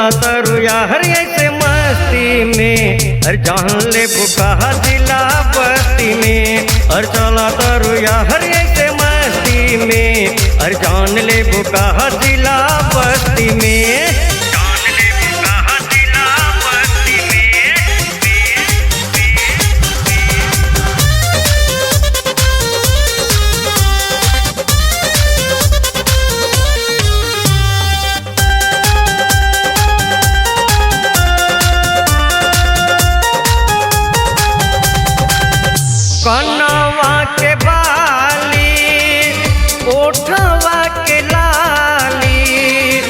चला तरु यार ऐसे मस्ती में, और जान ले बुका जिला बस्ती में। और चला तरु यार ऐसे मस्ती में, और जान ले बुका जिला बस्ती में। कनवा के बाली, ओठवा के लाली,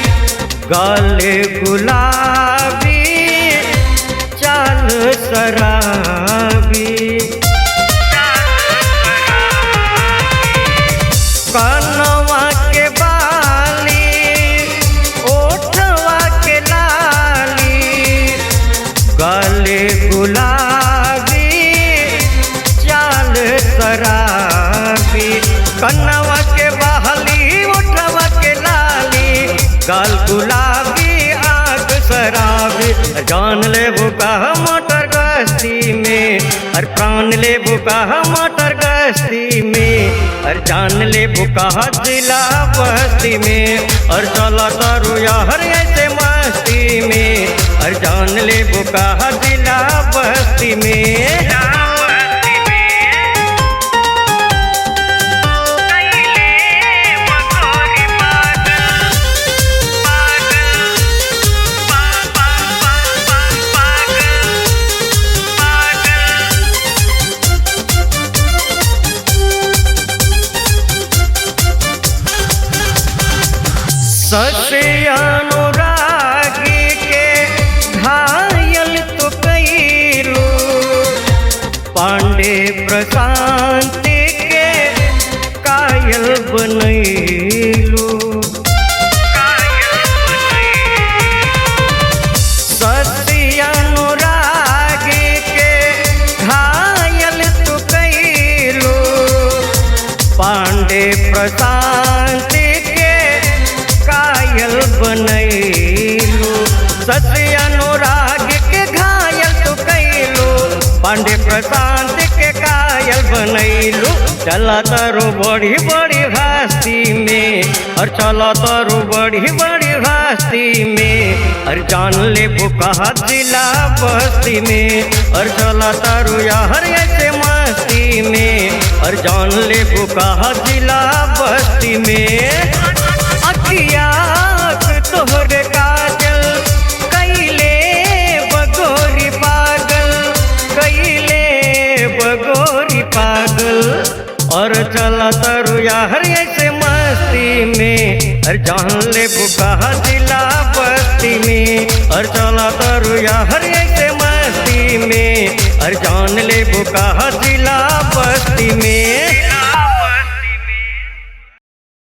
गले गुलाबी, चाल शराबी। कनवा के बाली, ओठवा के लाली, गले गुलाबी, शराबी। कन्नवा के बहली, उठवा के लाली, गाल गुलाबी, आँख शराबी। जान ले बुका मोटर गस्ती में, और प्राण ले बुका मोटर गस्ती में। और जान ले बुका जिला बस्ती में, और चला तरु यार ऐसे मस्ती में। और जान ले बुका जिला बस्ती में। सच्चे अनुरागी के घायल तो कईलू, पांडे प्रशांत के कायल बनैलू। सच्चे अनुरागी के घायल तो कईलू, पांडे प्रशांत बनैलू। सच्चे अनुराग के घायल तो कैलू, पांडे प्रशांत के कायल बनैलू। चला तरु बड़ी बड़ी हस्ती में, और चला तरु बड़ी बड़ी हस्ती में। और जान ले बुका जिला बस्ती में, और चला तरु यार ऐसे मस्ती में। और जान ले बुका जिला बस्ती में। अखिया तोहरे काजल कैले बगोरी पागल, कैले बगोरी पागल। और चला तरु यार ऐसे मस्ती में, और जान ले बुका जिला बस्ती में। और चला तरु यार ऐसे मस्ती में, और जान ले बुका जिला बस्ती में।